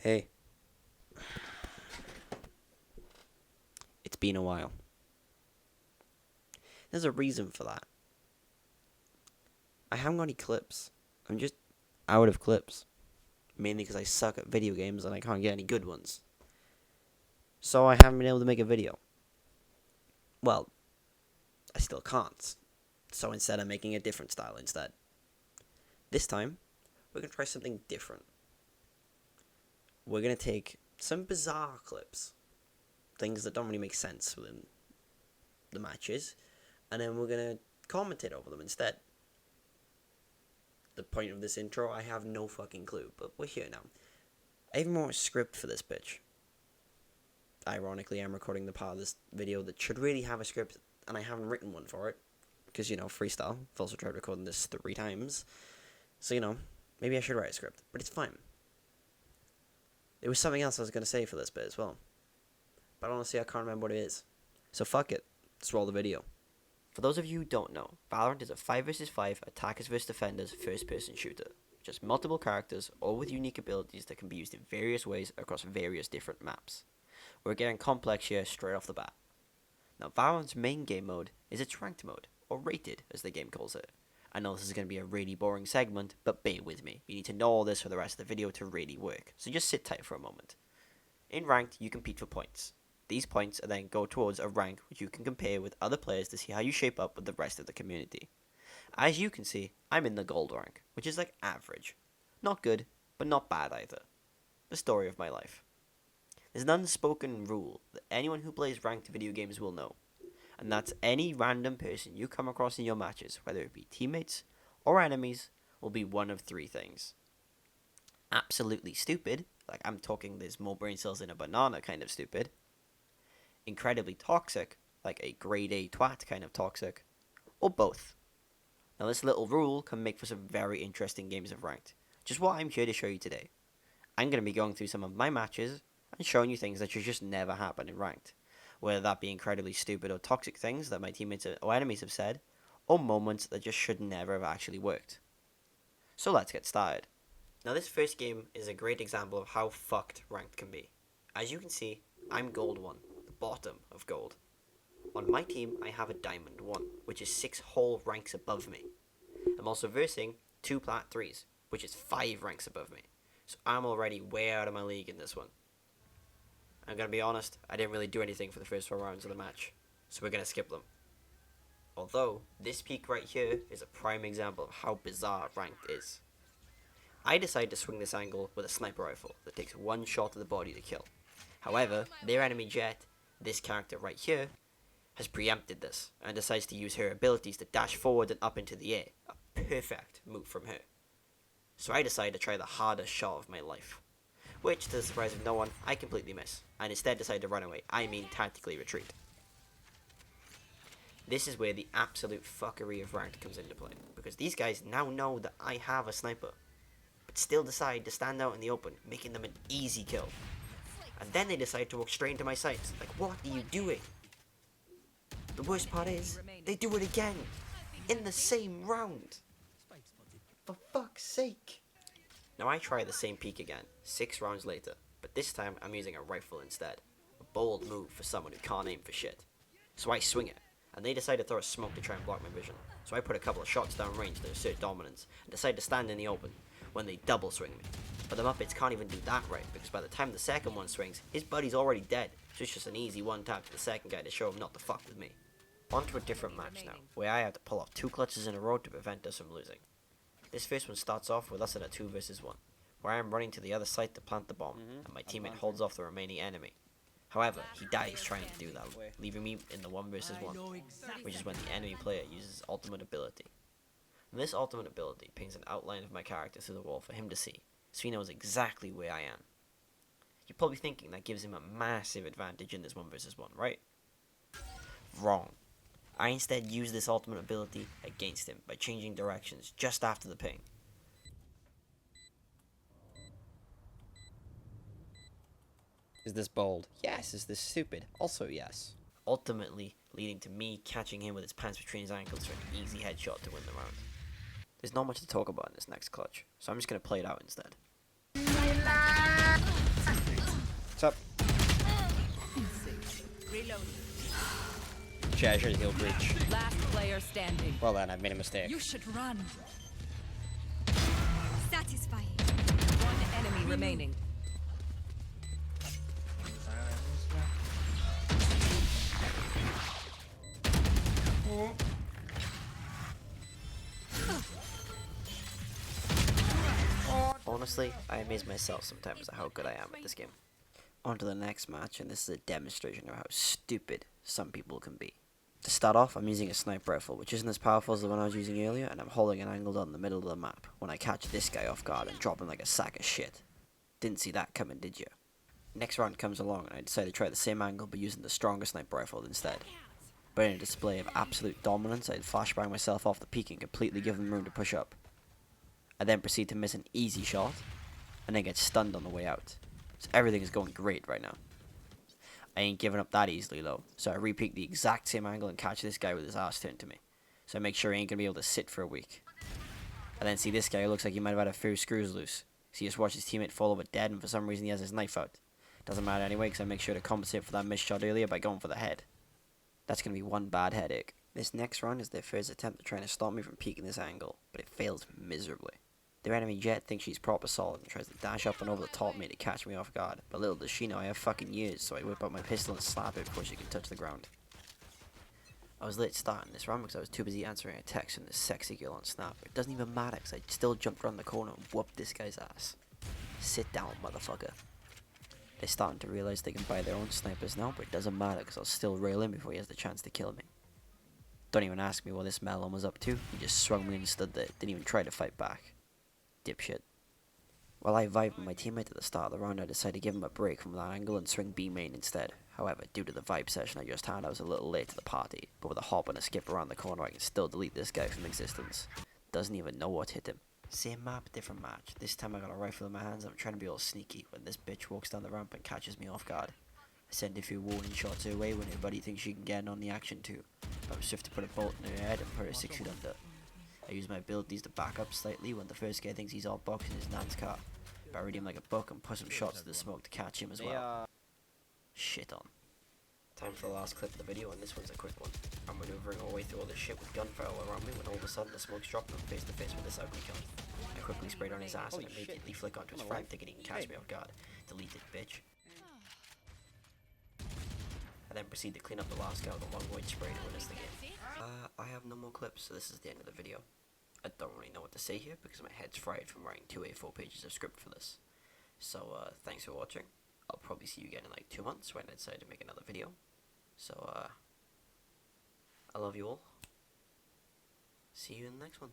Hey, it's been a while. There's a reason for that. I haven't got any clips. I'm just out of clips. Mainly because I suck at video games and I can't get any good ones. So I haven't been able to make a video. Well, I still can't. So instead I'm making a different style instead. This time, we're going to try something different. We're going to take some bizarre clips. Things that don't really make sense within the matches. And then we're going to commentate over them instead. The point of this intro, I have no fucking clue, but we're here now. I even wrote a script for this bitch. Ironically, I'm recording the part of this video that should really have a script, and I haven't written one for it. Because, freestyle. I've also tried recording this 3 times. So, maybe I should write a script, but it's fine. There was something else I was going to say for this bit as well. But honestly, I can't remember what it is. So fuck it. Let's roll the video. For those of you who don't know, Valorant is a 5 vs 5 attackers vs defenders first person shooter. Just multiple characters, all with unique abilities that can be used in various ways across various different maps. We're getting complex here straight off the bat. Now Valorant's main game mode is its ranked mode, or rated as the game calls it. I know this is going to be a really boring segment, but bear with me. You need to know all this for the rest of the video to really work, so just sit tight for a moment. In ranked, you compete for points. These points are then go towards a rank which you can compare with other players to see how you shape up with the rest of the community. As you can see, I'm in the gold rank, which is like average. Not good, but not bad either. The story of my life. There's an unspoken rule that anyone who plays ranked video games will know, and that's any random person you come across in your matches, whether it be teammates or enemies, will be one of 3 things. Absolutely stupid, like I'm talking there's more brain cells in a banana kind of stupid. Incredibly toxic, like a grade A twat kind of toxic, or both. Now this little rule can make for some very interesting games of ranked, which is what I'm here to show you today. I'm going to be going through some of my matches and showing you things that should just never happen in ranked, whether that be incredibly stupid or toxic things that my teammates or enemies have said, or moments that just should never have actually worked. So let's get started. Now this first game is a great example of how fucked ranked can be. As you can see, I'm gold 1. Bottom of gold. On my team, I have a diamond 1, which is 6 whole ranks above me. I'm also versing 2 plat 3s, which is 5 ranks above me. So I'm already way out of my league in this one. I'm gonna be honest, I didn't really do anything for the first 4 rounds of the match, so we're gonna skip them. Although, this peak right here is a prime example of how bizarre ranked is. I decided to swing this angle with a sniper rifle that takes 1 shot to the body to kill. However, their enemy Jet, this character right here, has preempted this and decides to use her abilities to dash forward and up into the air. A perfect move from her. So I decided to try the hardest shot of my life. Which, to the surprise of no one, I completely miss, and instead decide to run away. I mean tactically retreat. This is where the absolute fuckery of ranked comes into play, because these guys now know that I have a sniper, but still decide to stand out in the open, making them an easy kill. And then they decide to walk straight into my sights. Like, what are you doing? The worst part is, they do it again. In the same round. For fuck's sake. Now I try the same peak again, 6 rounds later. But this time, I'm using a rifle instead. A bold move for someone who can't aim for shit. So I swing it. And they decide to throw a smoke to try and block my vision. So I put a couple of shots down range to assert dominance. And decide to stand in the open. When they double swing me. But the Muppets can't even do that right, because by the time the second one swings, his buddy's already dead, so it's just an easy one tap to the second guy to show him not to fuck with me. On to a different match now, where I have to pull off 2 clutches in a row to prevent us from losing. This first one starts off with us in a 2 vs 1, where I am running to the other site to plant the bomb, and my teammate holds off the remaining enemy. However, he dies trying to do that, leaving me in the 1 vs 1, which is when the enemy player uses his ultimate ability. And this ultimate ability paints an outline of my character through the wall for him to see, so he knows exactly where I am. You're probably thinking that gives him a massive advantage in this 1 vs 1, right? Wrong. I instead use this ultimate ability against him by changing directions just after the ping. Is this bold? Yes. Is this stupid? Also yes. Ultimately leading to me catching him with his pants between his ankles for an easy headshot to win the round. There's not much to talk about in this next clutch, so I'm just going to play it out instead. Smokes up. Treasure heal breach. Last player standing. Well then, I've made a mistake. You should run. Satisfying. One enemy remaining. Honestly, I amaze myself sometimes at how good I am at this game. On to the next match, and this is a demonstration of how stupid some people can be. To start off, I'm using a sniper rifle, which isn't as powerful as the one I was using earlier, and I'm holding an angle down the middle of the map when I catch this guy off guard and drop him like a sack of shit. Didn't see that coming, did you? Next round comes along, and I decide to try the same angle but using the stronger sniper rifle instead. But in a display of absolute dominance, I'd flashbang myself off the peak and completely give them room to push up. I then proceed to miss an easy shot, and then get stunned on the way out. So everything is going great right now. I ain't giving up that easily though, so I repeat the exact same angle and catch this guy with his ass turned to me. So I make sure he ain't gonna be able to sit for a week. I then see this guy who looks like he might have had a few screws loose. So he just watch his teammate fall over dead, and for some reason he has his knife out. Doesn't matter anyway, because I make sure to compensate for that missed shot earlier by going for the head. That's gonna be one bad headache. This next round is their first attempt at trying to stop me from peeking this angle, but it fails miserably. Their enemy Jet thinks she's proper solid and tries to dash up and over the top of me to catch me off guard, but little does she know I have fucking years, so I whip out my pistol and slap it before she can touch the ground. I was late starting this round because I was too busy answering a text from this sexy girl on Snap. It doesn't even matter because I still jumped around the corner and whooped this guy's ass. Sit down, motherfucker. They're starting to realize they can buy their own snipers now, but it doesn't matter because I'll still rail him before he has the chance to kill me. Don't even ask me what this melon was up to, he just swung me and stood there, didn't even try to fight back. Dipshit. While I vibed with my teammate at the start of the round, I decided to give him a break from that angle and swing B main instead. However, due to the vibe session I just had, I was a little late to the party, but with a hop and a skip around the corner I can still delete this guy from existence. Doesn't even know what hit him. Same map, different match. This time I got a rifle in my hands and I'm trying to be all sneaky when this bitch walks down the ramp and catches me off guard. I send a few warning shots her way when her buddy thinks she can get in on the action too, but I'm swift to put a bolt in her head and put her 6 feet under. I use my abilities to back up slightly when the first guy thinks he's outboxing his nan's car, but I read him like a book and push some shots to the smoke to catch him as well. Shit on. Time for the last clip of the video, and this one's a quick one. I'm maneuvering all the way through all this shit with gunfire all around me when all of a sudden the smoke's dropped and I'm face to face with this ugly cunt. I quickly sprayed on his ass and immediately flick onto his friend thinking he can catch me off guard. Delete it, bitch. I then proceed to clean up the last guy with a long void spray to win us the game. I have no more clips, so this is the end of the video. I don't really know what to say here because my head's fried from writing 2 A4 pages of script for this. So, thanks for watching. I'll probably see you again in like 2 months when I decide to make another video. So, I love you all. See you in the next one.